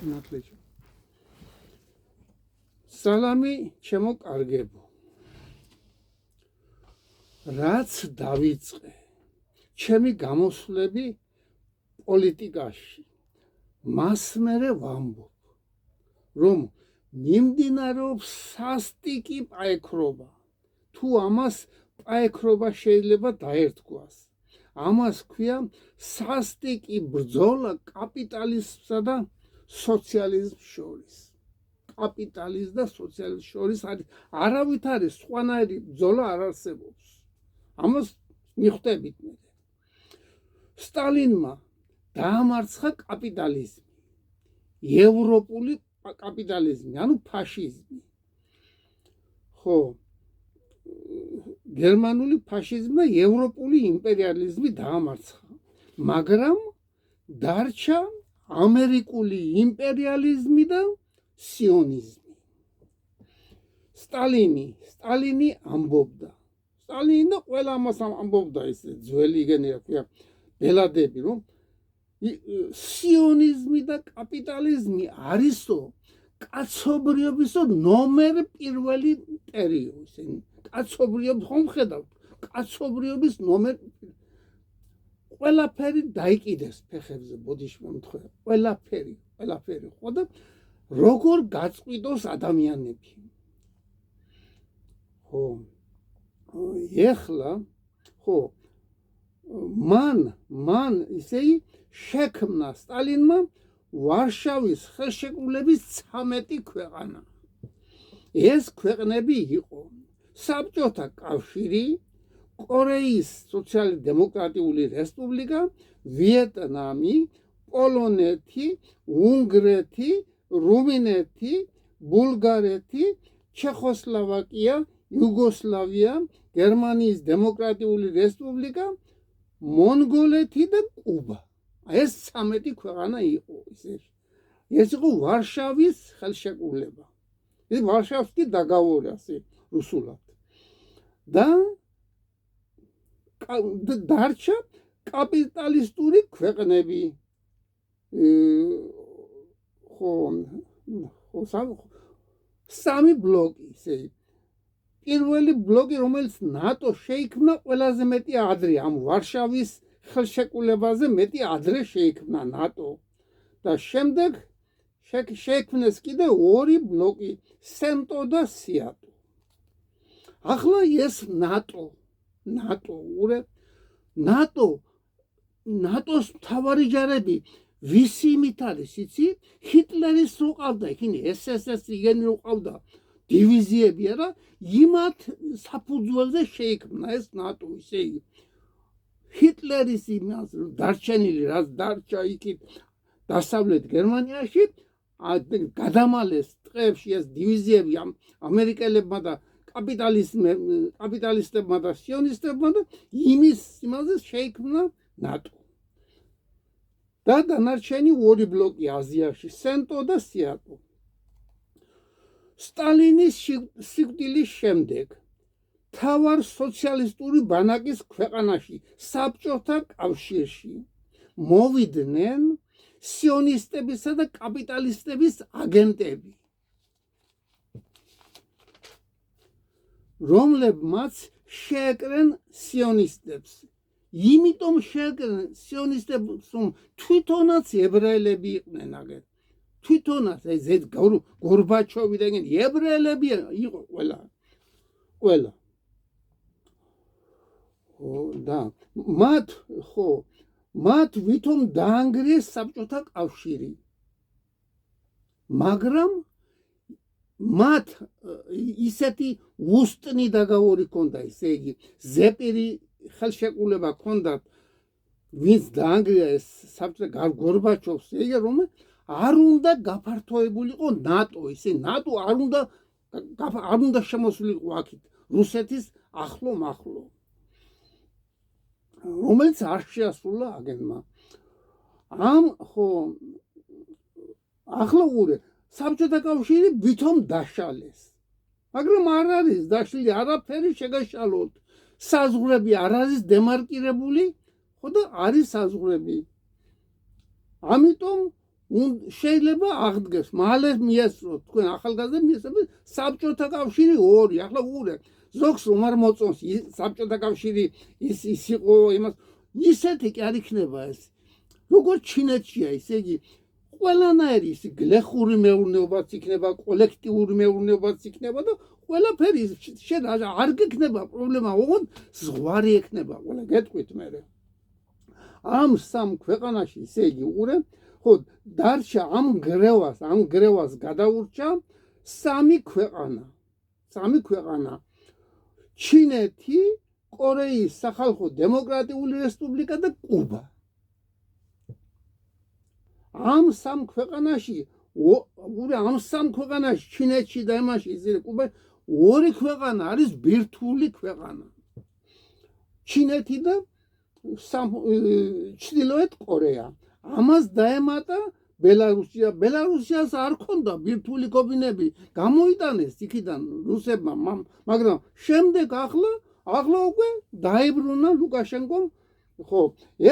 ნათლეჯო. სალამი ჩემო კარგებო. რაც დავიწყე ჩემი გამოსვლები პოლიტიკაში მას მერე ვამბობ რომ მიმდინარეობს სასტიკი პაექრობა თუ ამას პაექრობა შეიძლება დაერთქვას ამას ქვია სასტიკი ბრძოლა კაპიტალიზმსა და სოციალიზმს შორის კაპიტალიზმს და სოციალიზმს შორის არავით არის სხვანაირი ბრძოლა არ არსებობს ამას მიხვდებით მე სტალინმა დაამარცხა კაპიტალიზმი ევროპული კაპიტალიზმი ანუ ფაშიზმი ხო გერმანული ფაშიზმი და ევროპული იმპერიალიზმი დაამარცხა მაგრამ დარჩა ამერიკული იმპერიალიზმი და სიონიზმი სტალინი ამბობდა სტალინი და ყველა ამას ამბობდა ეს ძველი იგენია ქვია ბელადები რომ სიონიზმი და კაპიტალიზმი არისო კაცობრიობისო ნომერ პირველი მტერიო ისინი კაცობრიობის ხომ ხედავთ კაცობრიობის ნომერ ყველაფერი დაიკიდეს ფეხებზე ბოდიში მომთხოვა ყველაფერი ხო და როგორ გაწყვიტოს ადამიანები ხო ეხლა ხო მან ისე შექმნა სტალინმა ვარშავის ხელშეკრულების 13 ქვეყანა ეს ქვეყნები იყო საბჭოთა კავშირი კორეის სოციალ-დემოკრატიული რესპუბლიკა ვიეტნამი პოლონეთი უნგრეთი რუმინეთი ბულგარეთი ჩეხოსლოვაკია იუგოსლავია გერმანიის დემოკრატიული რესპუბლიკა მონგოლეთი და კუბა ეს 13 ქვეყანა იყო ეს იყო ვარშავის ხელშეკრულება ეს ვარშავსკი დაგავორი ასე რუსულად და დარჩა კაპიტალისტური ქვეყნები ხო სამი ბლოკი ისე პირველი ბლოკი რომელიც ნატო შეიქმნა ყველაზე მეტი ადრე ამ ვარშავის ხელშეკრულებაზე მეტი ადრე შეიქმნა ნატო და შემდეგ შეიქმნეს კიდე ორი ბლოკი სენტო და სიატო ახლა ეს ნატოს მთავარი ჯარები ვისი იმით არის იცი ჰიტლერის როყავდა იქნი SS იგენი როყავდა დივიზიები არა იმათ საფუძველზე შეიქმნა ეს ნატო ისე ჰიტლერის იმას დარჩენილი რაც დარჩა იქით დასავლეთ გერმანიაში გადამალეს ტყეებში ეს დივიზიები ამერიკელებმა და კაპიტალისტებმა და სიონისტებმა და იმაზე შეიქმნა ნატო და დანარჩენი ორი ბლოკი აზიაში სენტო და სიატო სტალინის სიკვდილის შემდეგ თავარ სოციალისტური ბანაკის ქვეყანაში საბჭოთა კავშირში მოვიდნენ სიონისტებისა და კაპიტალისტების აგენტები რომლებმაც შეეკრენ სიონისტებს იმიტომ შეეკრენ სიონისტებს რომ თვითონაც ებრაელები იყვნენ აგერ თვითონაც ეს გორბაჩოვი და ებრაელები იყო ყველა და მათ ვითომ დაანგრიეს საბჭოთა კავშირი მაგრამ მათ ისეთი უსტნი დაგავორი ქონდა ისე იგი ზეპირი ხელშეკრულება ქონდათ ვინც დაანგრია ეს საბჭოთა გორბაჩოვს ეგ რომ არ უნდა გაფართოებულიყო ნატო ისე ნატო არ უნდა შემოსულიყო აქეთ რუსეთის ახლო მახლო რომელიც არ შეასრულა აგენმა ახლა უყურე საბჭოთა კავშირი ვითომ დაშალეს მაგრამ არ არის დაშლილი არაფერი შეგაშალოთ საზღვრები არ არის დემარკირებული ხო და არის საზღვრები ამიტომ შეიძლება აღდგეს მალე მიესწროთ თქვენ ახალგაზრდა მიესწროთ საბჭოთა კავშირი 2 ახლა უყურეთ ზოგს რომ არ მოწონს საბჭოთა კავშირი ის იყო იმას ისეთი კი არ იქნება ეს როგორც ჩინეთშია ისე იგი ყველანაირი ის გლეხური მეურნეობაც იქნება კოლექტიური მეურნეობაც იქნება და ყველაფერი შენ არ გექნება პრობლემა ოღონდ ზღვარი ექნება ყველა გეტყვით მე ამ სამ ქვეყანაში ისე იგი უყურე ხო დარჩა ამ გრევას გადაურჩა სამი ქვეყანა ჩინეთი კორეის სახალხო დემოკრატიული რესპუბლიკა და კუბა ამ სამ ქვეყანაში ჩინეთში და იმაში ისე კუბა ორი ქვეყანა არის ბირთვული ქვეყანა ჩინეთი და ჩრდილოეთ კორეა ამას დაემატა ბელარუსიას არ ქონდა ბირთვული კობინები გამოიტანეს იქიდან რუსებმა მაგრამ შემდეგ ახლა უკვე დაებრუნა ლუკაშენკომ ხო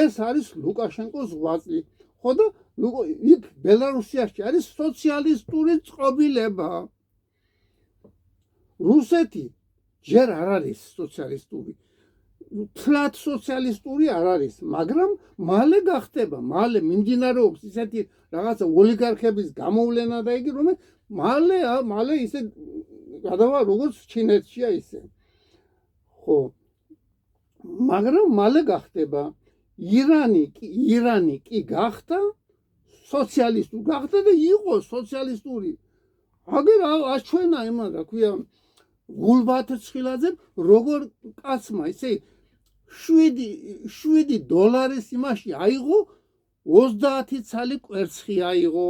ეს არის ლუკაშენკოს ღვაწლი ხო და იქ ბელარუსიაში არის სოციალისტური წყობილება რუსეთი ჯერ არ არის სოციალისტური თლად სოციალისტური არ არის მაგრამ მალე გახდება მალე მიმდინარეობს ისეთი რაღაცა ოლიგარქების გამოვლენა და იგი რომ მალე ისე გადავა როგორც ჩინეთშია ისე ხო მაგრამ მალე გახდება ირანი კი გახდა სოციალისტური გახდა და იყო სოციალისტური აგერ აჩვენა იმან რა ქვია გულბათ ცხილაძემ როგორ კაცმა ისე 7 დოლარის იმაში აიღო 30 ცალი კვერცხი აიღო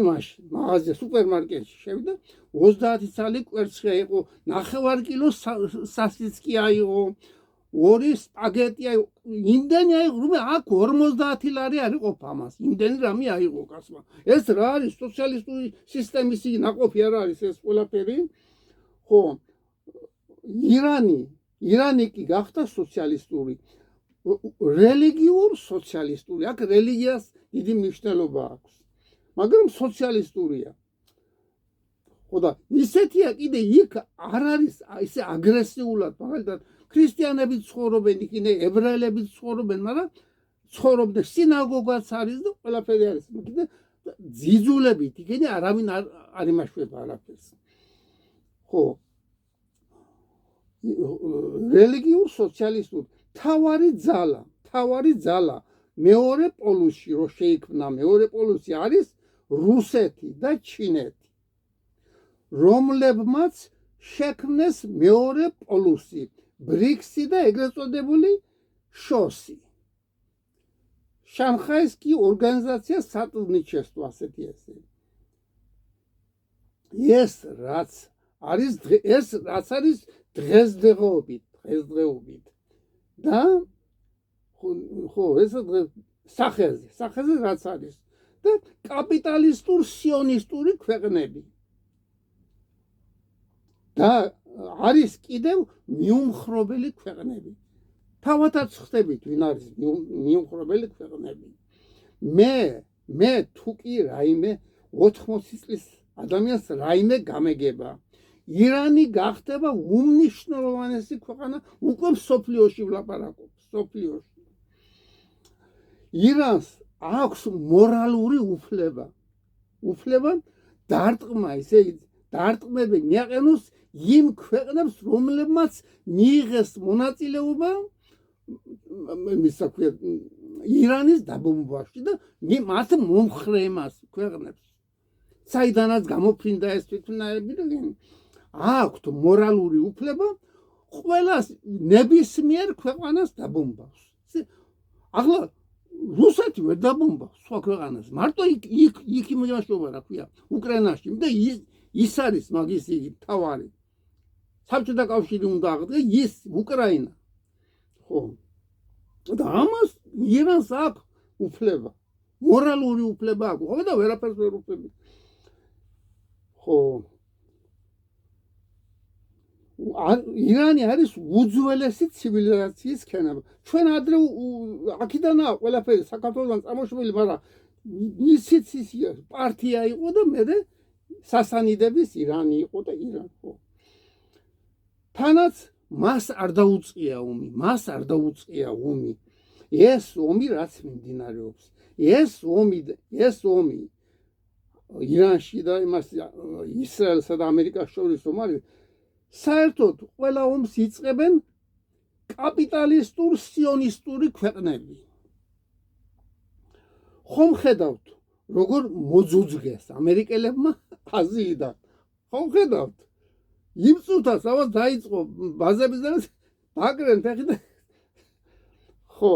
იმაში მაღაზია სუპერმარკეტში შევიდა 30 ცალი კვერცხი აიღო 9 კილო სასიცკი აიღო 2 სპაგეტი აიღო იმდენი აიღო რომ აქ 50 ლარი არ იყოფა ამას იმდენი რამე აიღო კაცმა ეს რა არის სოციალისტური სისტემის ნაყოფი არ არის ეს ყველაფერი ხო ირანი კი გახდა სოციალისტური რელიგიურ სოციალისტური აქ რელიგიას დიდი მნიშვნელობა აქვს მაგრამ სოციალისტურია ხო და ისეთია კიდე იქ არ არის ისე აგრესიულად მაგალითად ქრისტიანები ცხოვრობენ იქ ებრაელები ცხოვრობენ მაგრამ ცხოვრობდნენ სინაგოგაც არის და ყველაფერი არის კიდე ძიძულებით იქ არავინ არ იმაშვება არაფერს ხო რელიგიურ სოციალისტური თავარი ძალა მეორე პოლუსში რო შეიქმნა მეორე პოლუსი არის რუსეთი და ჩინეთი რომლებმაც შექმნეს მეორე პოლუსი ბრიქსი და ეგრეთ წოდებული შოსი შანხაისკი ორგანიზაცია სატრუდნичество ასეთი ეს რაც არის დღესდღეობით და ხო ეს სახეზე რაც არის და კაპიტალისტურ სიონისტური ქვეყნები და არის კიდევ მიუმხრობელი ქვეყნები თავადაც ხდებით ვინ არის მიუმხრობელი ქვეყნები მე თუ კი რაიმე 80 წლის ადამიანს რაიმე გამეგება ირანი გახდება უმნიშვნელოვანესი ქვეყანა უკვე მსოფლიოში ვლაპარაკობ მსოფლიოში ირანს აქვს მორალური უფლება დარტყმა ისე დარტყმები მიაყენოს იმ ქვეყნებს რომლებმაც მიიღეს მონაწილეობა ირანის დაბომბვაში და მათ მომხრეებას ქვეყნებს საიდანაც გამოფრინდა ეს თვითმფრინავები და აქვთ მორალური უფლება ყველას ნებისმიერ ქვეყანას დაბომბავს ახლა რუსეთი ვერ დაბომბავს სხვა ქვეყანას მარტო იქ იმაშობა რა ქვია უკრაინაში და ის არის მაგის იგი თავარი საბჭოთა კავშირი უნდა აღდგა ის უკრაინა ხო და ამას ირანს აქვს უფლება მორალური უფლება აქვს ხო და ვერაფერს ვერ უფლები ხო ირანი არის უძველესი ცივილიზაციის ქენება ჩვენ ადრე აქედანაა ყველაფერი საქართველოსთან წარმოშობილი მაგრამ ისიც ისია პარტია იყო და მე სასანიდების ირანი იყო და ირან ხო. თანაც მას არ დაუწყია ომი. ეს ომი რაც მიმდინარეობს. ეს ომი ირანში და იმას ისრაელსა და ამერიკას შორის რომ არის საერთოდ ყველა ომს იწყებენ კაპიტალისტურ სიონისტური ქვეყნები. ხომ ხედავთ როგორ მოძუძგეს ამერიკელებმა აზიიდან. ხომ ხედავთ იმ წუთას ავას დაიწყო ბაზების და აკრენ ფეხი და ხო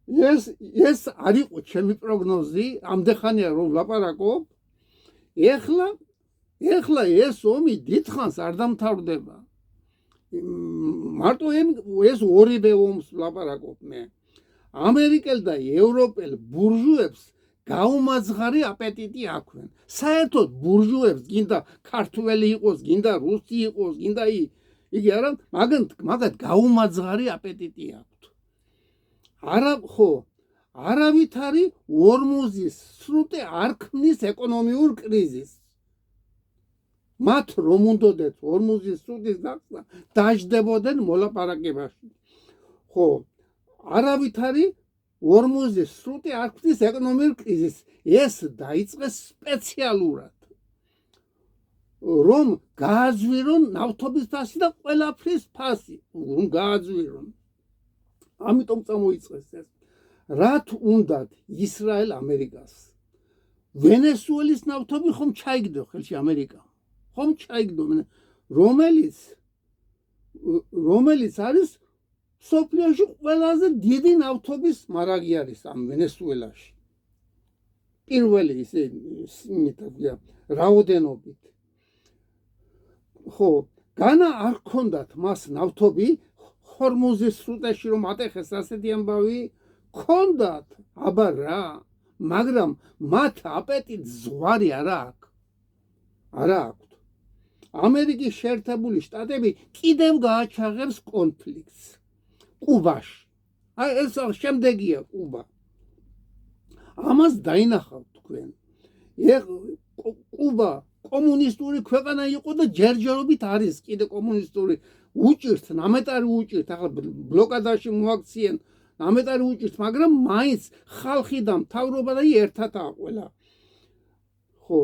ეს არ იყო ჩემი პროგნოზი ამდენხანია რომ ვლაპარაკობ. ეხლა ეს ომი დიდხანს არ დამთავრდება. მარტო ეს ორივე ომს ვლაპარაკობ მე. ამერიკელ და ევროპელ ბურჟუებს გაუმაძღარი აპეტიტი აქვენ. საერთოდ ბურჟუებს გინდა ქართველი იყოს, გინდა რუსი იყოს, გინდა იგი არა, მაგათ გაუმაძღარი აპეტიტი აქვთ. არავითარი ორმუზის სრუტე არ ქმნის ეკონომიურ კრიზისს. მათ რომ უნდოდეთ ორმუზის სრუტის გახსნა, დაждდებოდნენ მოლაპარაკებაში. ხო, არავითარი ორმუზის სრუტე არ ქმნის ეკონომიურ კრიზისს. ეს დაიწყეს სპეციალურად, რომ გააძვირონ ნავთობის ფასი და ყველაფრის ფასი, რომ გააძვირონ. ამიტომ წამოიწყეს ეს. რათ უნდათ ისრაელ ამერიკას? ვენესუელის ნავთობი ხომ ჩაიგდო ხელში ამერიკა? ხომ ჩაიგდო, რომელიც არის სოფლიოში ყველაზე დიდი ნავთობის მარაგი არის ამ ვენესუელაში. პირველი ისე იმითია რაოდენობით. ხო, განა არ ქონდათ მას ნავთობი ჰორმუზის სრუტეში რომ ატეხეს ასეთი ამბავი ქონდათ, აბა რა, მაგრამ მათ აპეტიტს ზღვარი არა აქვთ. ამერიკის შეერთებული შტატები კიდევ გააჩაღებს კონფლიქტს კუბაში. ეს შემდეგია კუბა. ამას დაინახავთ თქვენ. კუბა კომუნისტური ქვეყანა იყო და ჯერჯერობით არის კიდე კომუნისტური. უჭირთ, ნამეტარი უჭირთ, ახლა ბლოკადაში მოაქციენ, ნამეტარი უჭირთ, მაგრამ მაინც ხალხი და მთავრობა და ერთადაა ყველა. ხო,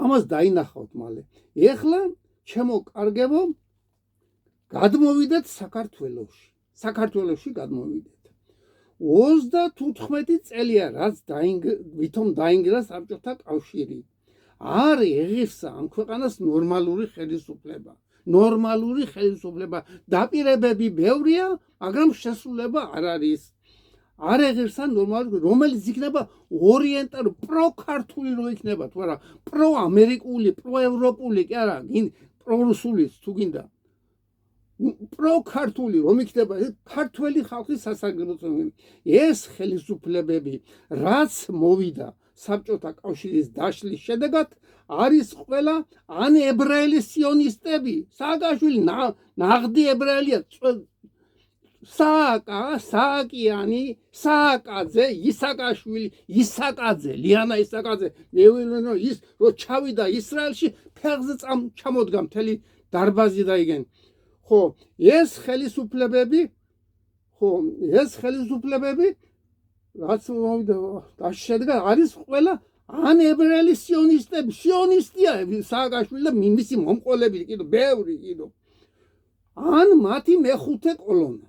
ამას დაინახავთ მალე. ეხლა ჩემო კარგებო, გადმოვიდეთ საქართველოში გადმოვიდეთ. 35 წელია რაც ვითომ დაინგრა საბჭოთა კავშირი. არ ეღირსა ამ ქვეყანას ნორმალური ხელისუფლება. დაპირებები ბევრია, მაგრამ შესრულება არ არის. არ ეღირსა ნორმალური, რომელიც იქნება ორიენტალური, პროქართული რო იქნება, თუ არა, პროამერიკული, პროევროპული, კი არა, პრორუსული თუ გინდა. პროქართული რომ იქნება ქართველი ხალხის სასაგრაფო. ეს ხელისუფლებები რაც მოვიდა საბჭოთა კავშირის დაშლის შედეგად არის ყველა ან ებრაელი სიონისტები, სააკაშვილი ნაღდი ებრაელია, სააკიანი, სააკაძე, ისაკაძე, ლიანა ისაკაძე, მეუილენო ის რო ჩავიდა ისრაელში, ფეხზე ჩამოდგა მთელი დარბაზი და იგენ. ხო, ეს ხელისუფლებები რაც მოვიდა შედგა არის ყველა ან ებრაელი სიონისტები, სიონისტია სააკაშვილი და მისი მომყოლები კიდო ბევრი კიდო. ან მათი მეხუთე კოლონა.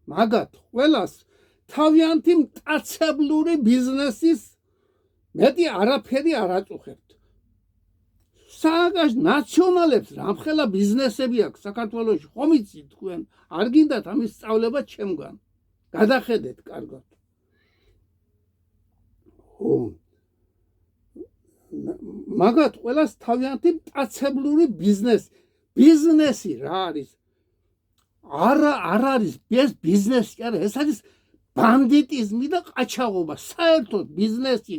მაგათ ყველას თავიანთი მტაცებლური ბიზნესის მეტი არაფერი არ აწუხებთ. სააკაშ ნაციონალებს რამხელა ბიზნესები აქვს საქართველოში, ხომ იცით თქვენ? არ გინდათ ამის სწავლება ჩემგან. გადახედეთ კარგად. მაგათ ყველას თავიანთი მტაცებლური ბიზნესი რა არის? არ არის ეს ბიზნესი, არა, ეს არის ბანდიტიზმი და ყაჩაღობა. საერთოდ ბიზნესი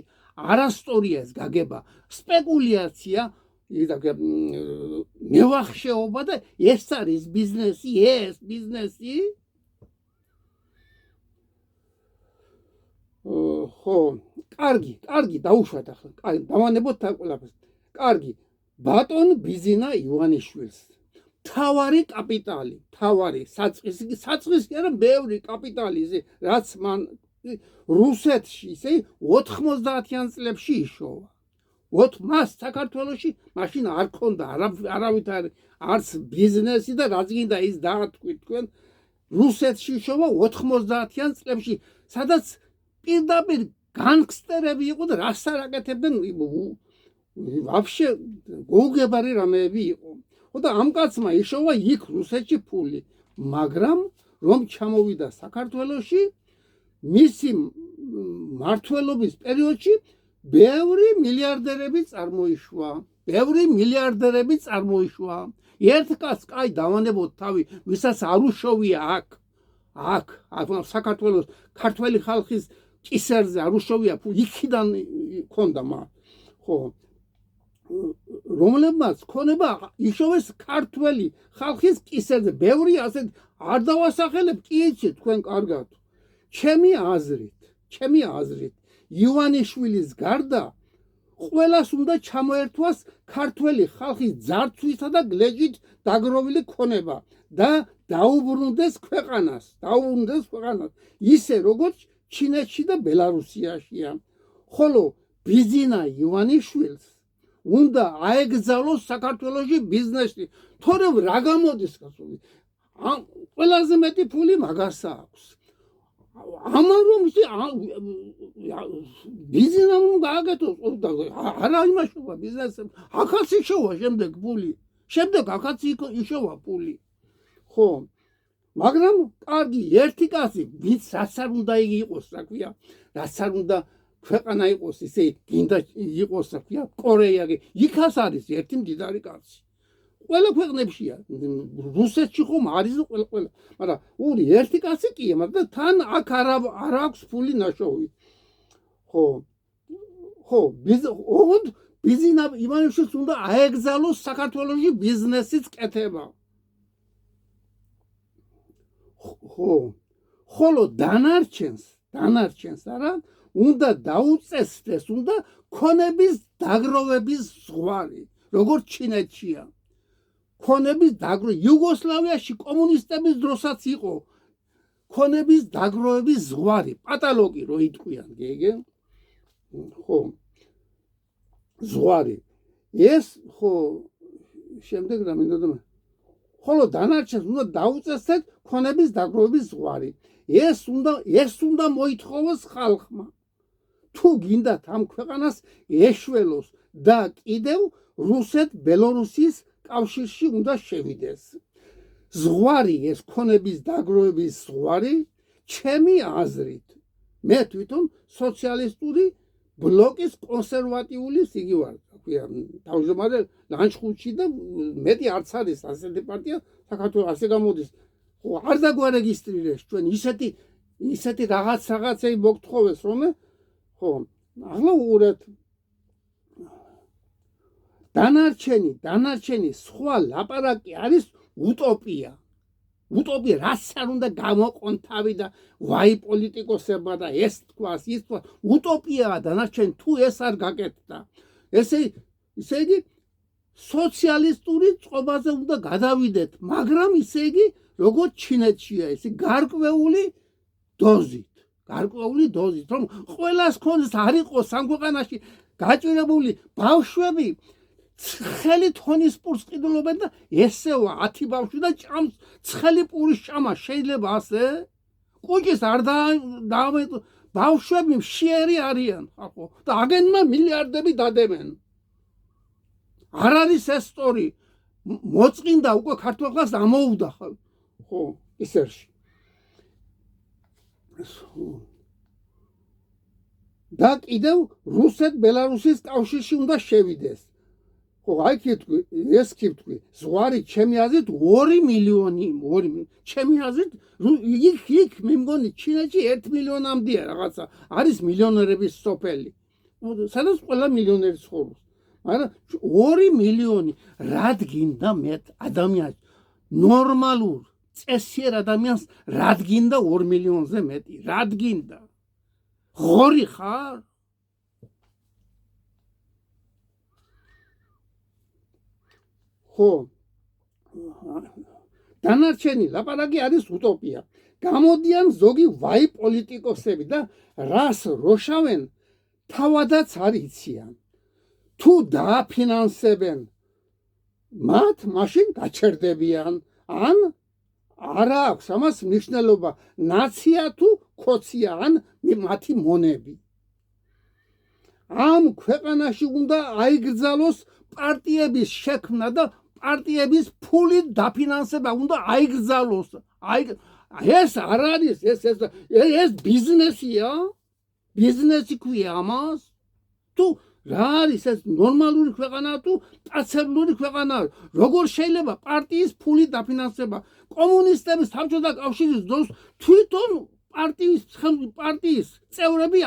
არასტორია ეს გაგება, სპეკულაცია, მევახშეობა და ეს არის ბიზნესი. ხო, კარგი, დაუშვათ ახლა. კარგი, დავანებოთ ყველაფერს. კარგი. ბატონ ბიზინა ივანიშვილს. თავარი კაპიტალი, თავარი საწყისი კი არა, ბევრი კაპიტალი ისე, რაც მან რუსეთში ისე 90-იან წლებში იშოვა. მას საქართველოში მაშინ არ ქონდა არავითარი არც ბიზნესი და რაც გინდა ის დაათქვით თქვენ რუსეთში იშოვა 90-იან წლებში, სადაც პირდაპირ განგსტერები იყო და რას არ აკეთებდნენ ვაფშე გოუგებარი რამეები იყო. ხო და ამ კაცმა იშოვა იქ რუსეთში ფული, მაგრამ რომ ჩამოვიდა საქართველოში მისი მმართველობის პერიოდში ბევრი მილიარდერები წარმოიშვა. ერთ კაცს კაი დავანებოთ თავი, ვისაც არ უშოვია აქ საქართველოს ქართველი ხალხის კისერზე არ უშოვია, იქიდან ქონდა ხო რომლებმაც ქონება იშოვეს ქართველი ხალხის კისერზე, ბევრი ასეთ არ დავასახელებ, კი იცით თქვენ კარგად. ჩემი აზრით ივანიშვილის გარდა ყველას უნდა ჩამოერთვას ქართველი ხალხის ძარცვისა და გლეჯით დაგროვილი ქონება და დაუბრუნდეს ქვეყანას, ისე როგორც ჩინეთში და ბელარუსიაშია. ხოლო ბიზინა ივანიშვილს უნდა აეგზავნოს საქართველოში ბიზნესი, თორემ რა გამოდის კაცო? ყველაზე მეტი ფული მაგას აქვს. ამან რომ ბიზნესს რომ გააკეთოს, არა იმაშოვა ბიზნესს, ახაც იშოვა შემდეგ ფული. შემდეგ ახაც იშოვა ფული. ხო, მაგრამ კარგი, ერთი კაცი, ვინც რაც არ უნდა იყოს, რა ქვია, რაც არ უნდა ქვეყანა იყოს, ისე გინდა იყოს, რა ქვია, კორეა, იქაც არის ერთი მდიდარი კაცი. ყველა ქვეყნებშია, რუსეთში ხომ არის ყველა, მაგრამ ორი ერთი კაცი კია, მაგრამ თან აქ არ აქვს ფული ნაშოვი. ხო, ბიზინა ივანიშვილს უნდა აეგზავნოს საქართველოში ბიზნესის კეთება. ხო, ხოლო დანარჩენს არა, უნდა დაუწესდეს, უნდა ქონების დაგროვების ზღვარი, როგორც ჩინეთშია. ქონების იუგოსლავიაში კომუნისტების დროსაც იყო ქონების დაგროვების ზღვარი, პატალოგი რო იტყვიან, გეგე? ხო, ზღვარი. ეს ხო შემდეგ რა მინდოდა? ხოლო დანარჩენს უნდა დაუწესდეთ ქონების დაგროვების ზღვარი. ეს უნდა მოითხოვოს ხალხმა. თუ გინდათ ამ ქვეყანას ეშველოს და კიდევ რუსეთ-ბელორუსის კავშირში უნდა შევიდეს. ზღვარი, ეს ქონების დაგროვების ზღვარი, ჩემი აზრით, მე თვითონ სოციალისტური ბლოკის კონსერვატიული სიგი ვარ, თავმჯდომარე ლანჩხუთში და მეტი არც არის ასეთი პარტია საქართველოს ასე გამოდის. ხო, არ დაგვარეგისტრირეს ჩვენ ისეთი რაღაცეი მოგთხოვეს რომ ხო, ახლა უყურეთ. დანარჩენი სხვა ლაპარაკი არის უტოპია. რაც არ უნდა გამოყონ თავი და ვაი პოლიტიკოსებმა და ეს თქვას, ის თქვას, უტოპიაა დანარჩენი, თუ ეს არ გაკეთდა. ესე იგი სოციალისტური წყობაზე უნდა გადავიდეთ, მაგრამ ისე იგი როგორც ჩინეთშია, ესე გარკვეული დოზით, რომ ყველას ქონდეს, არ იყოს ამ ქვეყანაში გაჭირებული ბავშვები ცხელი თონის პურს ყიდულობენ და ესევა 10 ბავშვი და ჭამს ცხელი პურის ჭამა, შეიძლება ასე? კუჭის არ დაამეტ ბავშვები მშიერი არიან, ხო, და აგენმა მილიარდები დადებენ. არ არის ეს სწორი. მოწყინდა უკვე ქართულ ხალხს ამოუვდა, ხო, ისერში. და კიდევ რუსეთ-ბელარუსის კავშირში უნდა შევიდეს. ხო, ეს კითხვი, ზღვარი ჩემი აზრით 2 მილიონი, ჩემი აზრით იქ მე მგონი ჩინეთში 1 მილიონამდეა რაღაცა, არის მილიონერების სოფელი. სადაც ყველა მილიონერი ცხოვრობს. მაგრამ 2 მილიონი რად გინდა მეტ ადამიანს, ნორმალურ წესიერ ადამიანს რად გინდა 2 მილიონზე მეტი, რად გინდა? ღორი ხარ? ხო, დანარჩენი ლაპარაკი არის უტოპია. გამოდიან ზოგი ვაი პოლიტიკოსები და რას როშავენ თავადაც არ იციან. თუ დააფინანსებენ მათ მაშინ გაჩერდებიან, ან არ აქვს ამას მნიშვნელობა ნაცია თუ ქოცია, ან მათი მონები. ამ ქვეყანაში უნდა აიგრძალოს პარტიების შექმნა და პარტიების ფულით დაფინანსება უნდა აიგრძალოს. ეს არ არის, ეს ბიზნესია? ბიზნესი ქვია ამას? თუ რა არის ეს ნორმალური ქვეყანა თუ პაცებლური ქვეყანა? როგორ შეიძლება პარტიის ფულით დაფინანსება? კომუნისტების საბჭოთა კავშირის დროს თვითონ პარტიის წევრები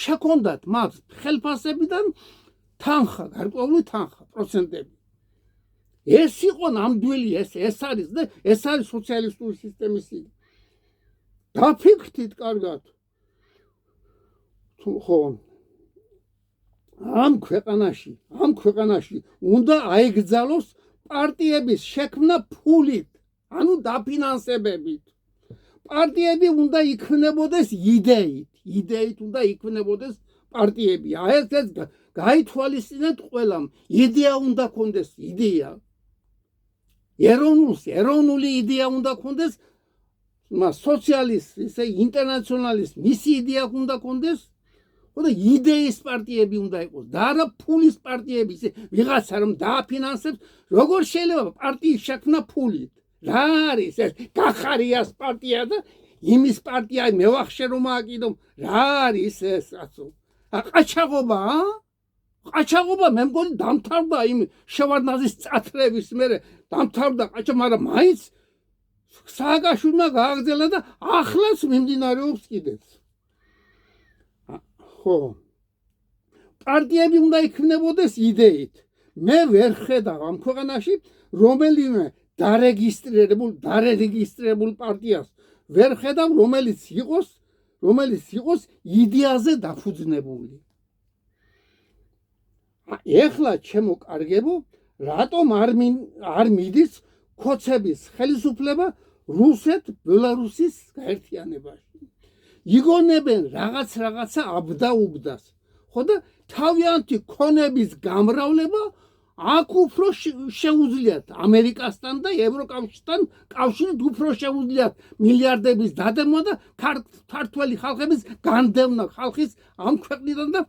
შექონდათ მათ ხელფასებიდან თანხა, გარკვეული თანხა, პროცენტები. ეს იყო ნამდვილი, ეს არის და ეს არის სოციალისტური სისტემის იდეა. დაფიქრდით კარგად. ხო, ამ ქვეყანაში უნდა აიგრძალოს პარტიების შექმნა ფულით, ანუ დაფინანსებებით. პარტიები უნდა იქმნებოდეს იდეით უნდა იქმნებოდეს პარტიები. ეს გაითვალისწინეთ ყველამ. იდეა უნდა ქონდეს, იდეა. ეროვნული იდეა უნდა ქონდეს, სოციალისტ, ინტერნაციონალისტ, მისი იდეა უნდა ქონდეს. და იდეის პარტიები უნდა იყოს და არა ფულის პარტიები, ვიღაცა რომ დააფინანსებს, როგორ შეიძლება პარტიის შექმნა ფულით? რა არის ეს? გახარიას პარტია და იმის პარტია მევახშე რომ ააკიდო. რა არის ეს კაცო? ყაჩაღობა? ყაჩაღობა მე მგონი დამთავრდა იმ შევარდნაძის წათრევის მერე დამთავრდა ყაჩა, მაგრამ მაინც სააკაშვილმა გააგრძელა და ახლაც მიმდინარეობს კიდეც. ხო, პარტიები უნდა იქმნებოდეს იდეით. მე ვერ ხედავ ამ ქვეყანაში რომელიმე დარეგისტრირებულ პარტიას ვერ ხედავ, რომელიც იყოს იდეაზე დაფუძნებული. ეხლა ჩემო კარგებო, რატომ არ მიდის ქოცების ხელისუფლება რუსეთ-ბელარუსის გაერთიანებაში? იგონებენ რაღაცა აბდაუბდას. ხო და თავიანთი ქონების გამრავლება აქ უფრო შეუძლიათ ამერიკასთან და ევროკავშირთან კავშირით უფრო შეუძლიათ მილიარდების დადემა და ქართველი ხალხების განდევნა ხალხის ამ ქვეყნიდან და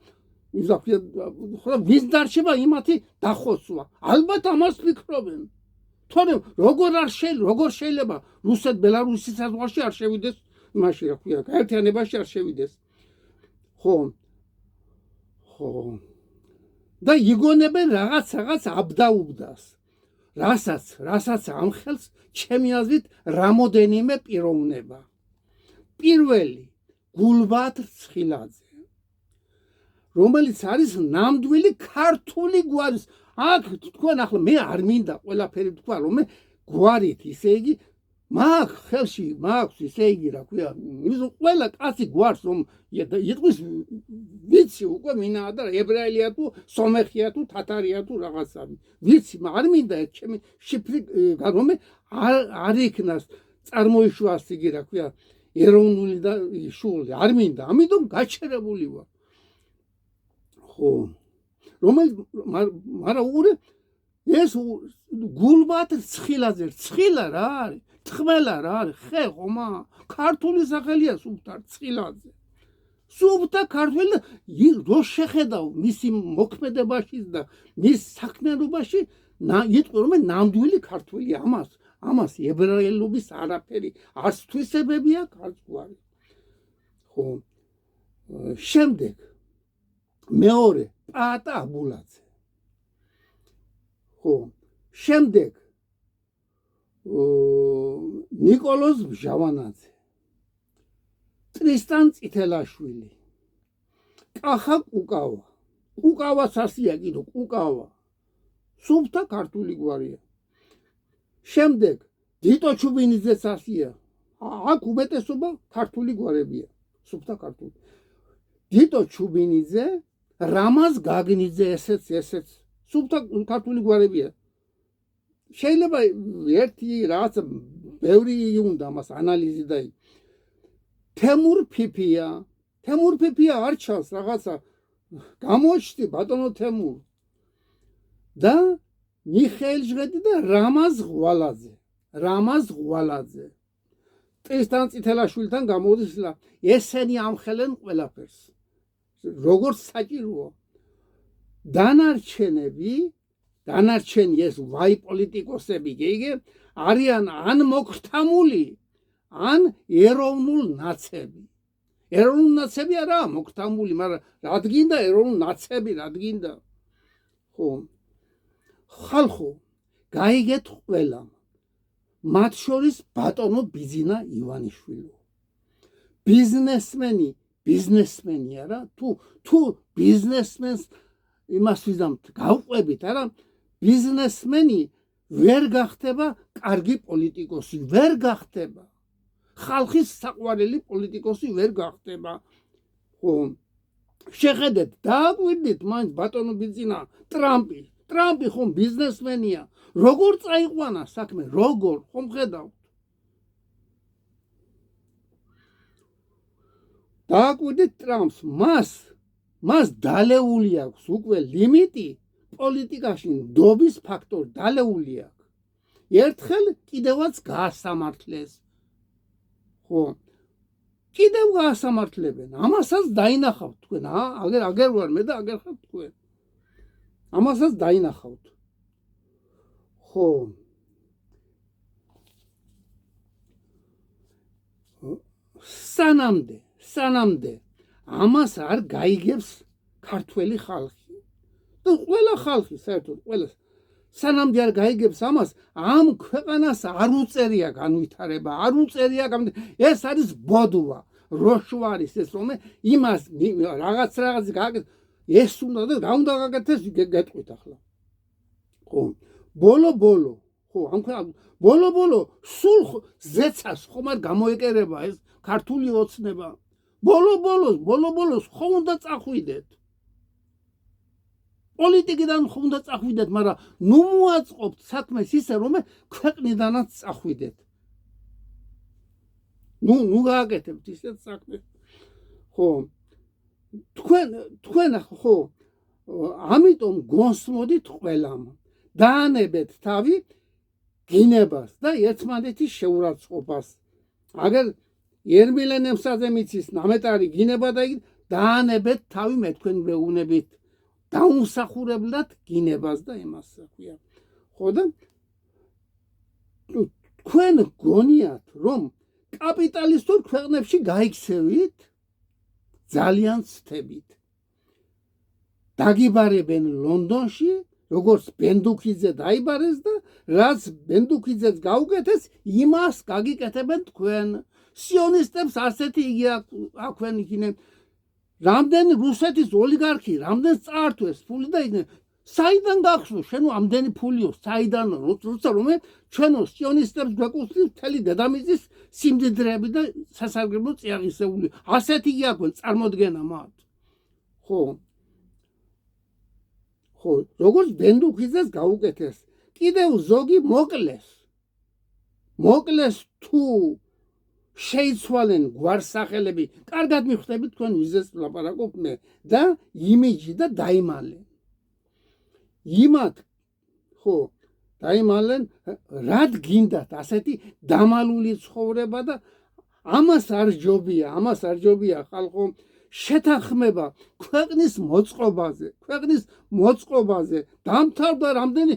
ვის დარჩება იმათი დახოცვა. ალბათ ამას ფიქრობენ. თორემ როგორ შეიძლება რუსეთ-ბელარუსის საზღვარში არ შევიდეს მაშინ რა ქვია, გაერთიანებაში არ შევიდეს. ხო. და იგონებენ რაღაც აბდაუბდას. რასაც ამხელს ჩემი აზრით რამოდენიმე პიროვნება. პირველი, გულბათ ცხილაძე, რომელიც არის ნამდვილი ქართული გვარის. აქ თქვენ ახლა მე არ მინდა ყველაფერი თქვა, რომ მე გვარით, ისე იგი მაქვს ხელში, მაქვს ისე იგი რა ქვია, ყველა კაცი გვარს რომ იტყვის ვიცი უკვე მინაა და ებრაელია თუ სომეხია თუ თათარია თუ რაღაცა ვიცი, არ მინდა ჩემი შიფრი რომ არ იქნას წარმოიშვას იგი რა ქვია ეროვნული და შული, არ მინდა, ამიტომ გაჩერებული ვარ. ხო, მაგრამ ეს გულბათ ცხილაძე, ცხილა რა არის? თხმელა რა არის? ხე ხომა? ქართული სახელია სუფთა ცხილაძე. სუფთა ქართველი რო შეხედავ მისი მოქმედებაში და მის საქმიანობაში, იტყვი რომ ნამდვილი ქართველი ამას ებრაელობის არაფერი არც თვისებები აქვს, არც გვარი. ხო. შემდეგ მეორე პაატა აბულაძე. ხო. შემდეგ ნიკოლოზ ბჟავანაძე, ტრისტან წითელაშვილი, კახა კუკავა სასია კიდო, კუკავა სუფთა ქართული გვარია. შემდეგ დიტო ჩუბინიძე სასია, აქ უმეტესობა ქართული გვარებია, სუფთა ქართული. გიტო ჩუბინიძე, რამაზ გაგნიძე, ესეც სუფთა ქართული გვარებია. შეიძლება ერთი რაღაც ბევრი უნდა მას ანალიზი და თემურ ფიფია არ ჩანს რაღაცა გამოჩნდი ბატონო თემურ და მიხეილ ჟღეთი და რამაზ ღვალაძე ტრისტან წითელაშვილთან გამოდის ესენი ამხელენ ყველაფერს როგორც საჭიროა დანარჩენი ეს ვაი პოლიტიკოსები გიგე არიან ან მოკრთამული ან ეროვნულ ნაცები არა მოკრთამული მაგრამ რადგინდა ეროვნულ ნაცები რადგინდა ხო ხალხო გაიგეთ ყველა მათ შორის ბატონო ბიზინა ივანიშვილი ბიზნესმენი არა თუ ბიზნესმენს იმას ვიზამთ გავყვებით არა ბიზნესმენი ვერ გახდება კარგი პოლიტიკოსი ვერ გახდება ხალხის საყვარელი პოლიტიკოსი ვერ გახდება ხო შეხედეთ დააკვირდით მაინც ბატონო ბიზინა ტრამპი ხომ ბიზნესმენია როგორ წაიყვანა საქმე როგორ ხომ ხედავთ დააკვირდით ტრამპს მას დალეული აქვს უკვე ლიმიტი პოლიტიკაში ნდობის ფაქტორი დალეული აქვს ერთხელ კიდევაც გაასამართლეს ხო კიდევ გაასამართლებენ ამასაც დაინახავთ თქვენ აგერ ვარ მე და აგერ ხართ თქვენ ამასაც დაინახავთ ხო სანამდე ამას არ გაიგებს ქართველი ხალხი და ყველა ხალხი საერთოდ ყველა სანამდე არ გაიგებს ამას ამ ქვეყანას არ უწერია განვითარება არ უწერია ეს არის ბოდვა როშვარის ეს რომ იმას რაღაც გააკეთეს ეს უნდა და რა უნდა გაკეთდეს გეტყვით ახლა ხო ბოლო ხო ამ ბოლო სულ ზეცას ხომ არ გამოეკერება ეს ქართული ოცნება ბოლოს ხომ უნდა წახვიდეთ პოლიტიკიდან ხომ უნდა წახვიდეთ მაგრამ ნუ მოაწყობთ საქმეს ისე რომ ქვეყნიდანაც წახვიდეთ ნუ გააკეთებთ ისეთ საქმეს ხო თქვენ ხო ამიტომ გონსმოდით ყველამ დაანებეთ თავი გინებას და ერთმანეთის შეურაცხყოფას აგერ ერმილენემსაძე მიცის ნამეტარი გინება და დაანებეთ თავი მე თქვენ მეუნებით დაუმსახურებლად გინებას და იმას საქვია ხო და თქვენ გონიათ რომ კაპიტალისტურ ქვეყნებში გაიქცევით ძალიან ცდებით დაგიბარებენ ლონდონში როგორც ბენდუქიძე დაიბარეს და რაც ბენდუქიძეც გაუკეთეს იმას გაგიკეთებენ თქვენ სიონისტებს ასეთი იგი აქვენ იქნებ რამდენი რუსეთის ოლიგარქი რამდენს წაართვეს ფული და საიდან გახსოვს შენო ამდენი ფულიო საიდან როცა რომ ჩვენო სიონისტებს გვეკუთვნით მთელი დედამიწის სიმდიდრეები და სასარგებლო წიაღისეული ასეთი იგი აქვენ წარმოდგენა მათ ხო როგორც ბენდუქიძეს გაუკეთეს კიდევ ზოგი მოკლეს თუ შეიცვალენ გვარსახელები კარგად მიხვდებით თქვენ ვიზეს ლაპარაკობ მე და იმიჯი და დაიმალენ იმათ ხო დაიმალენ რად გინდათ ასეთი დამალული ცხოვრება და ამას არ ჯობია ხალხო შეთანხმება ქვეყნის მოწყობაზე დამთავრდა რამდენი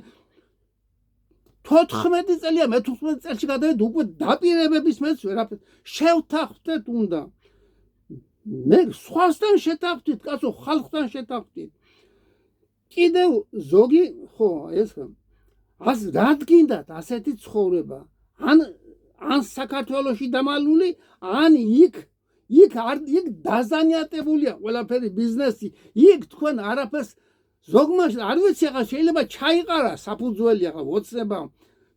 14 წელია მე 15 წელში გადავედი უკვე დაპირებების მეც ვერაფერს შევთანხმდეთ უნდა მე სხვასთან შეთანხმდით კაცო ხალხთან შეთანხმდით კიდევ ზოგი ხო ეს რად გინდათ ასეთი ცხოვრება ან საქართველოში დამალული ან იქ დაზანიატებულია ყველაფერი ბიზნესი იქ თქვენ არაფერს ზოგმაში არ ვიცი ახლა შეიძლება ჩაიყარა საფუძველი ახლა ოცნება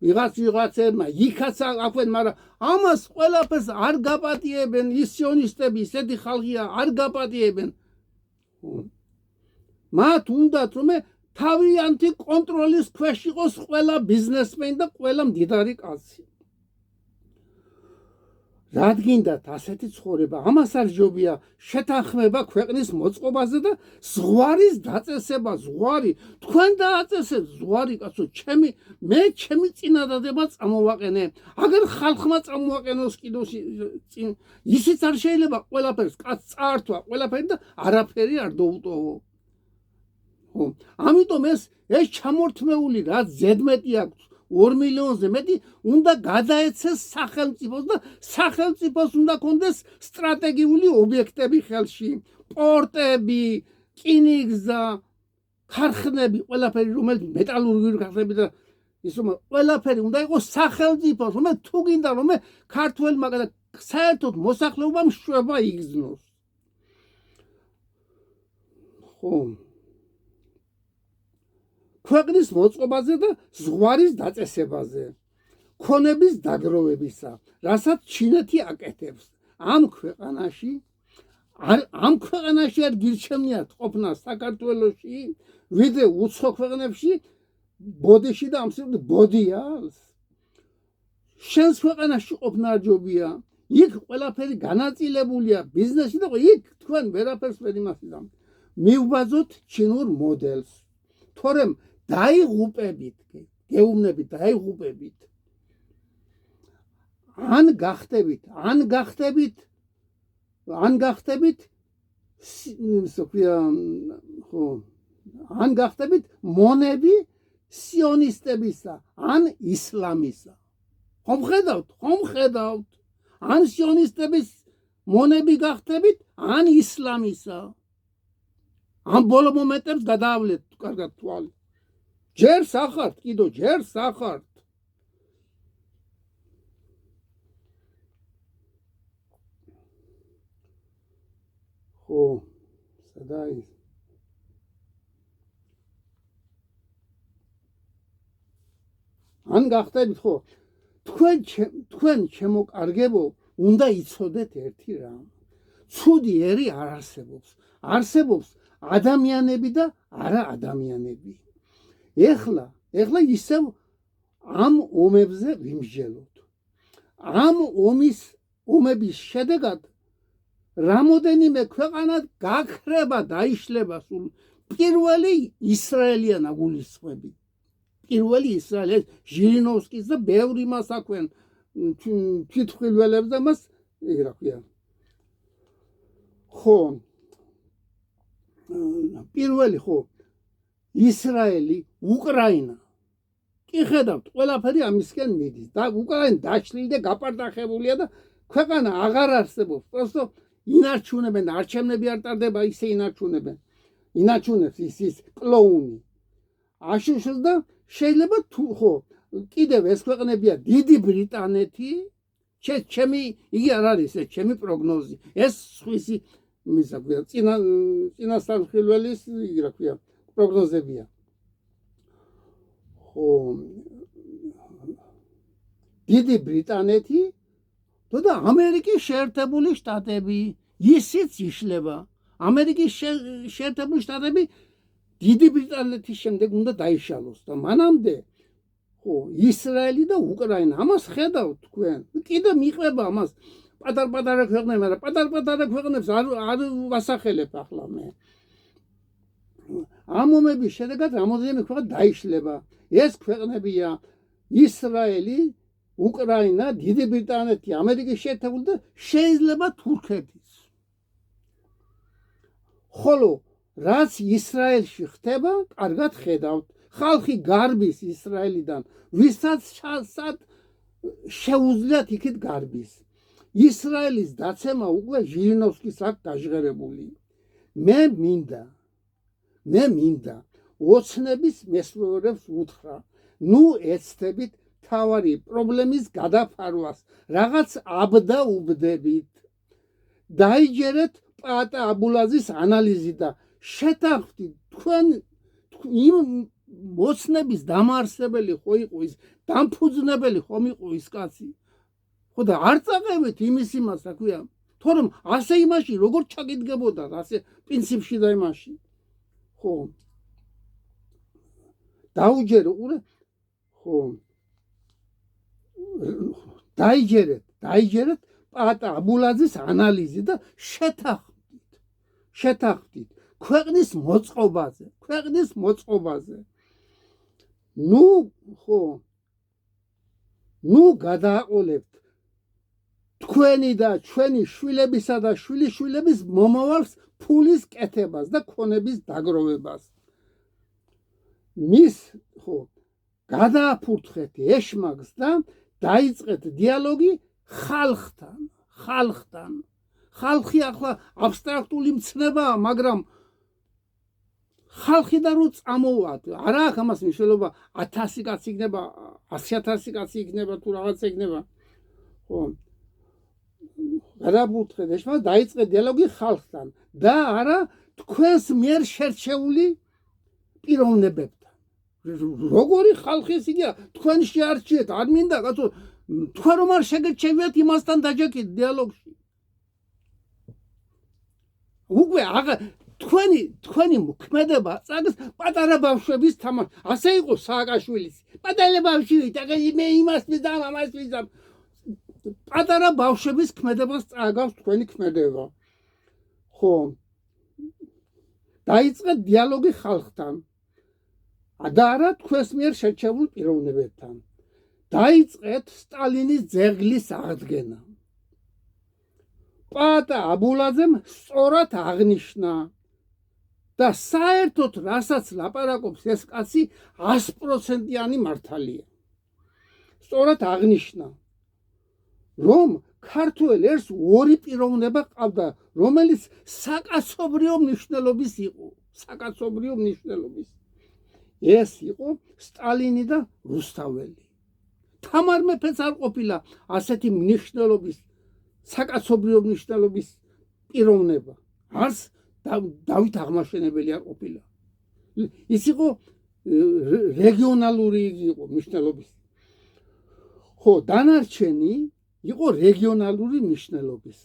ვიღაცებმა იქაც აქვენ მაგრამ ამას ყველაფერს არ გაპატიებენ ის სიონისტები ისეთი ხალხია არ გაპატიებენ მათ უნდათ რომ თავიანთი კონტროლის ქვეშ იყოს ყველა ბიზნესმენი და ყველა მდიდარი კაცი. რადგინდათ ასეთი ცხოვრება, ამას არ ჯობია შეთანხმება ქვეყნის მოწყობაზე და ზღვარის დაწესება, ზღვარი, თქვენ დააწესეთ ზღვარი, კაცო, მე ჩემი წინადადება წამოვაყენე. აგერ ხალხმა წამოაყენოს კიდევ ისიც არ შეიძლება ყველაფერს კაცს წაართვა, ყველაფერი და არაფერი არ დაუტოვო. ამიტომ ეს ჩამორთმეული რაც ზედმეტი აქვს 2 მილიონზე მეტი უნდა გადაეცეს სახელმწიფოს და სახელმწიფოს უნდა კონდეს სტრატეგიული ობიექტები ხელში, პორტები, რკინიგზა, ქარხნები, ყველაფერი რომელიც მეტალურგიული ქარხნები და ის რომ ყველაფერი უნდა იყოს სახელმწიფოს, რომ თუ გინდა რომ ქართველმა და საერთოდ მოსახლეობამ შვება იგზნოს. ქვეყნის მოწყობაზე და ზღვარის დაწესებაზე, ქონების დაგროვებისა, რასაც ჩინეთი აკეთებს. ამ ქვეყანაში არ გირჩევნიათ ყოფნა საქართველოში, ვიდრე უცხო ქვეყნებში, ბოდიში და ამსრად ბოდიას. შენს ქვეყანაში ყოფნა არ ჯობია. იქ ყველაფერი განაწილებულია ბიზნესში და იქ თქვენ ვერაფერს ვერ იმასიდან. მივბაძოთ ჩინურ მოდელს. თორემ დაიღუპებით, გეუბნებით, დაიღუპებით. ან გახდებით მონები სიონისტებისა, ან ისლამისა. ხომ ხედავთ? ან სიონისტების მონები გახდებით, ან ისლამისა. ამ ბოლო მომენტებს გადაავლეთ კარგად თვალი. ჯერ სახართ, კიდო ჯერ სახართ. სადა ის? ან გახდებით, თქვენ ჩემო კარგებო, უნდა იცოდეთ ერთი რამ. ცუდი ერი არ არსებობს. არსებობს ადამიანები და არა ადამიანები. ეხლა ისევ ამ ომებზე ვიმსჯელოთ. ამ ომების შედეგად რამოდენიმე ქვეყანა გაქრება, დაიშლება სულ. პირველი ისრაელიანა გულისხმები. პირველი ისრაელი, ჟირინოვსკის და ბევრი მას აქვენ თვითმხილველებს და მას რა ქვია. პირველი ისრაელი, უკრაინა. კი ხედავთ, ყველაფერი ამისკენ მიდის. და უკრაინა დაშლილი და გაპარტახებულია და ქვეყანა აღარ არსებობს. პროსტო ინარჩუნებენ, არჩევნები არ ტარდება, ისე ინარჩუნებენ. ინარჩუნებს ის კლოუნი. აშუშს და შეიძლება თუ კიდევ ეს ქვეყნებია დიდი ბრიტანეთი, იგი არ არის ეს ჩემი პროგნოზი. ეს სხვისი წინასწარმხილველის რა ქვია პროგნოზებია. დიდი ბრიტანეთი და ამერიკის შეერთებული შტატები ისიც იშლება. ამერიკის შეერთებული შტატები დიდი ბრიტანეთის შემდეგ უნდა დაიშალოს და მანამდე ისრაელი და უკრაინა. ამას ხედავთ თქვენ. კიდე მიყვება ამას პატარ-პატარა ქვეყნები, მაგრამ პატარ-პატარა ქვეყნებს არ ვასახელებ ახლა მე. ამ ომების შედეგად რამოდენიმე ქვეყანა დაიშლება. ეს ქვეყნებია ისრაელი, უკრაინა, დიდი ბრიტანეთი, ამერიკის შეერთებული და შეიძლება თურქეთის. ხოლო რაც ისრაელში ხდება, კარგად ხედავთ. ხალხი გარბის ისრაელიდან, ვისაც შეუძლიათ იქით გარბის. ისრაელის დაცემა უკვე ჟირინოვსკის აქ გაჟღერებული. მე მინდა ოცნების მესვეორებს უთხრა, ნუ ეცდებით თავარი პრობლემის გადაფარვას, რაღაც აბდა უბდებით. დაიჯერეთ პატა აბულაზის ანალიზი და შეთანხმდით თქვენ იმ მოცნების დამაარსებელი ხო იყო ის, დამფუძნებელი ხომ იყო ის კაცი. და არ წაყევით იმის იმას, რა ქვია, თორემ ასე იმაში როგორ ჩაგიდგებოდა ასე პრინციპში და იმაში ხო დაუჯერე ხო დაიჯერეთ პატა აბულაძის ანალიზი და შეთანხმდით ქვეყნის მოწყობაზე ნუ გადააყოლებთ თქვენი და ჩვენი შვილებისა და შვილიშვილების მომავალს ფულის კეთებას და ქონების დაგროვებას მის გადააფურთხეთ ეშმაკს და დაიწყეთ დიალოგი ხალხთან ხალხი ახლა აბსტრაქტული მცნებაა მაგრამ ხალხი და რო წამოვათ არა აქვს ამას მნიშვნელობა 1000 კაცი იქნება 100000 კაცი იქნება თუ რაღაცა იქნება ხო გადააფურთხეთ ეშმაკს დაიწყეთ დიალოგი ხალხთან და არა თქვენს მიერ შერჩეული პიროვნებებთან როგორი ხალხი ეს იგია თქვენ შეარჩიეთ არ მინდა კაცო თქვენ რომ არ შეგეჩევიათ იმასთან დაჯექით დიალოგში უკვე თქვენი მოქმედება წაგს პატარა ბავშვების თამაში ასე იყო სააკაშვილის პატარა ბავშვი მე იმას ვიზამ ამას ვიზამ პატარა ბავშვების ქმედებას წაგავს თქვენი ქმედება ხო დაიწყეთ დიალოგი ხალხთან და არა თქვენს მიერ შერჩეულ პიროვნებებთან დაიწყეთ სტალინის ძეგლის აღდგენა პატა აბულაძემ სწორად აღნიშნა და საერთოდ რასაც ლაპარაკობს ეს კაცი 100%-იანი მართალია სწორად აღნიშნა რომ ქართველ ერს ორი პიროვნება ყავდა რომელიც საკაცობრიო მნიშვნელობის იყო ეს იყო სტალინი და რუსთაველი თამარ მეფეც არ ყოფილა ასეთი მნიშვნელობის საკაცობრიო მნიშვნელობის პიროვნება არც დავით აღმაშენებელი არ ყოფილა ის იყო რეგიონალური იყო მნიშვნელობის ხო დანარჩენი იყო რეგიონალური მნიშვნელობის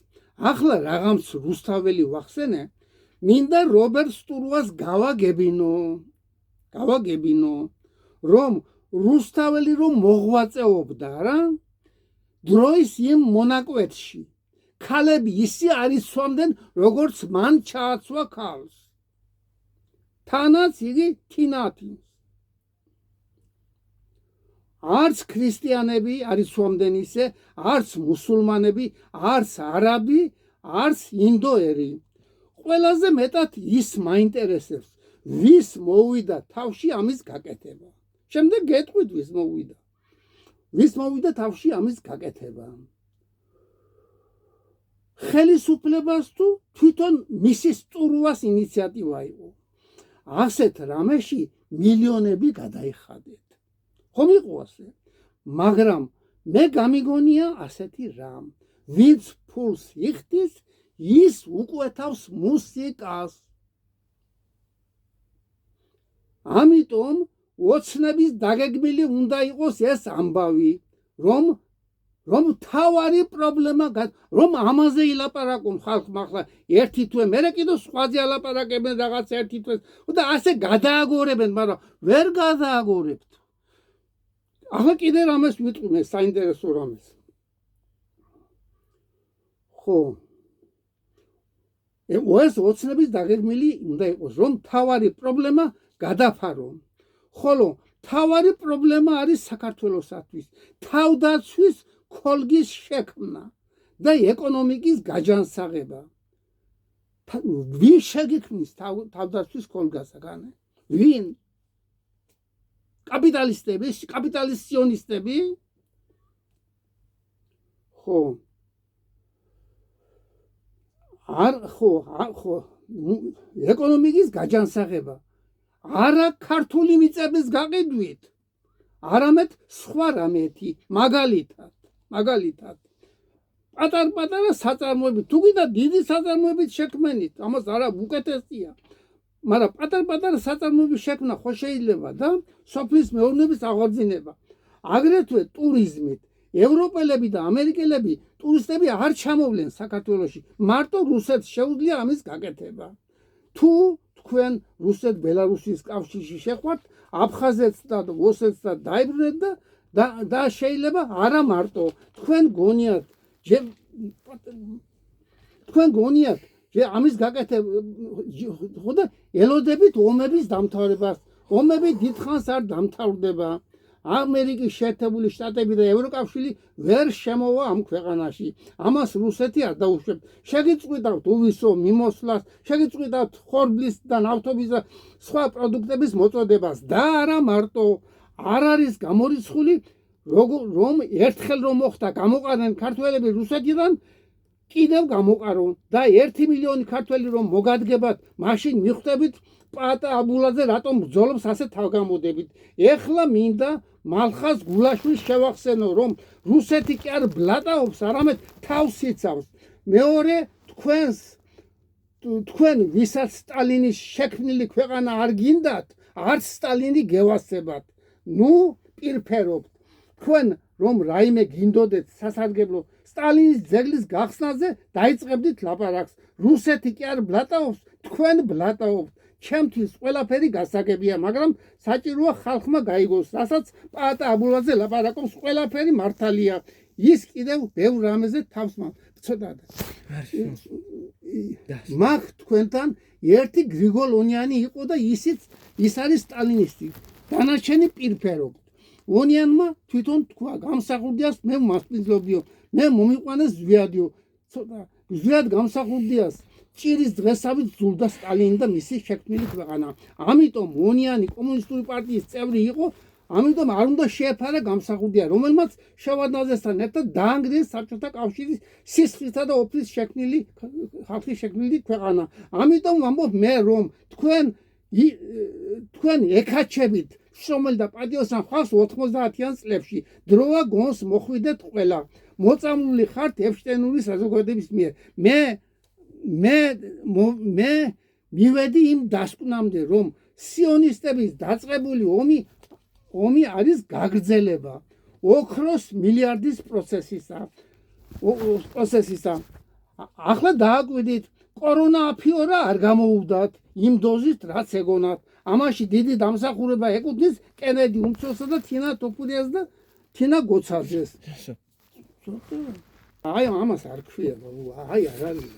ახლა რაღაც რუსთაველი ვახსენე მინდა რობერტ სტურვას გავაგებინო რომ რუსთაველი რომ მოღვაწეობდა რა დროის იმ მონაკვეთში ქალები ისე არიცვამდნენ როგორც მან ჩააცვა ქალს თანაც იგი თინათინს არც ქრისტიანები არიცვამდნენ ისე არც მუსულმანები არც არაბი არც ინდოერი ყველაზე მეტად ის მაინტერესებს ვის მოვიდა თავში ამის გაკეთება შემდეგ გეტყვით ვის მოვიდა თავში ამის გაკეთება ხელისუფლებას თუ თვითონ მისი სტურვას ინიციატივა იყო ასეთ რამეში მილიონები გადაიხადეთ ხომ იყო ასე მაგრამ მე გამიგონია ასეთი რამ ვინც ფულს იხდის ის უკვეთავს მუსიკას ამიტომ ოცნების დაგეგმილი უნდა იყოს ეს ამბავი რომ თავარი პრობლემა რომ ამაზე ილაპარაკონ ხალხმა ახლა ერთი თვე მერე კიდევ სხვაზე ალაპარაკებენ რაღაც ერთი თვე და ასე გადააგორებენ მაგრამ ვერ გადააგორებთ ახლა კიდე რამეს ვიტყვი მე საინტერესო რამეს ხო ეს ოცნების დაგეგმილი უნდა იყოს რომ თავარი პრობლემა გადაფარონ ხოლო თავარი პრობლემა არის საქართველოსათვის თავდაცვის ქოლგის შექმნა და ეკონომიკის გაჯანსაღება ვინ შეგიქმნის თავდაცვის ქოლგასაგანე ვინ კაპიტალისტები ხო ეკონომიკის გაჯანსაღება არა ქართული მიწების გაყიდვით არამედ სხვა რამეთი მაგალითად პატარ-პატარა საწარმოები თუ გინდა დიდი საწარმოებით შექმენით ამას არა უკეთესია მაგრამ პატარ-პატარა საწარმოების შექმნა ხო შეიძლება და სოფლის მეურნეობის აღორძინება აგრეთვე ტურიზმით ევროპელები და ამერიკელები ტურისტები არ ჩამოვლენ საქართველოში, მარტო რუსეთს შეუძლია ამის გაკეთება. თუ თქვენ რუსეთ-ბელარუსის კავშირში შეხვართ, აფხაზეთს და ოსეთს დაიბრუნეთ და შეიძლება არა მარტო თქვენ გონიათ ამის გაკეთება, ხოდა ელოდებით ომების დამთავრებას. ომები დიდხანს არ დამთავრდება. ამერიკის შეერთებული შტატები და ევროკავშირი ვერ შემოვა ამ ქვეყანაში. ამას რუსეთი არ დაუშვებს. შეგიწყვიტავთ უვისო მიმოსვლას, შეგიწყვიტავთ ხორბლის და ნავთობის და სხვა პროდუქტების მოწოდებას და არა მარტო არ არის გამორიცხული რომ ერთხელ რომ მოხდა გამოყარნენ ქართველები რუსეთიდან კიდევ გამოყარონ და 1 მილიონი ქართველი რომ მოგადგებათ, მაშინ მიხვდებით პაატა აბულაძე რატომ ბრძოლობს ასე თავგამოდებით. ეხლა მინდა მალხაზ გულაშვილს შევახსენო, რომ რუსეთი კი არ ბლატაობს, არამედ თავს იცავს. მეორე თქვენ ვისაც სტალინის შექმნილი ქვეყანა არ გინდათ, არც სტალინი გევასებათ. ნუ პირფერობთ. თქვენ რომ რაიმე გინდოდეთ სასარგებლო სტალინის ძეგლის გახსნაზე დაიწყებდით ლაპარაკს. რუსეთი კი არ ბლატაობს, თქვენ ბლატაობთ. ჩემთვის ყველაფერი გასაგებია, მაგრამ საჭიროა ხალხმა გაიგოს, რასაც პაატა აბულაძე ლაპარაკობს, ყველაფერი მართალია. ის კიდევ ბევრ რამეზე თავს ცოტა მაგ თქვენთან ერთი გრიგოლ-ონიანი იყო და ის არის სტალინისტი. დანარჩენი პირფერობთ. ონიანმა თვითონ თქვა, გამსახურდიას მე მასპინძლობიო, მე მომიყვანეს ზვიადიო. ცოტა ზვიად გამსახურდიას ჭირის დღესავით ზულდა სტალინი და მისი შექმნილი ქვეყანა. ამიტომ ონიანი კომუნისტური პარტიის წევრი იყო, ამიტომ არ უნდა შეეფარა გამსახურდია, რომელმაც შევარდნაძესთან ერთად დაანგრიეს საბჭოთა კავშირის სისხლითა და ოფლის ხალხის შექმნილი ქვეყანა. ამიტომ ვამბობ მე, რომ თქვენ ეკაჩებით შრომელი და პატიოსან ხალხს 90-იან წლებში. დროა გონს მოხვიდეთ ყველა. მოწამლული ხართ ეფშტეინური საზოგადოების მიერ. მე მივედი იმ დასკვნამდე, რომ სიონისტების დაწყებული ომი არის გაგრძელება ოქროს მილიარდის პროცესისა. ახლა დააკვირდით, კორონა აფიორა არ გამოუვდათ იმ დოზით, რაც ეგონათ. ამაში დიდი დამსახურება ეკუთვნის კენედი უმცროსსა და თინა ტოპურიას და თინა გოცაძეს. აი ამას არ ქვია, აი არ არის.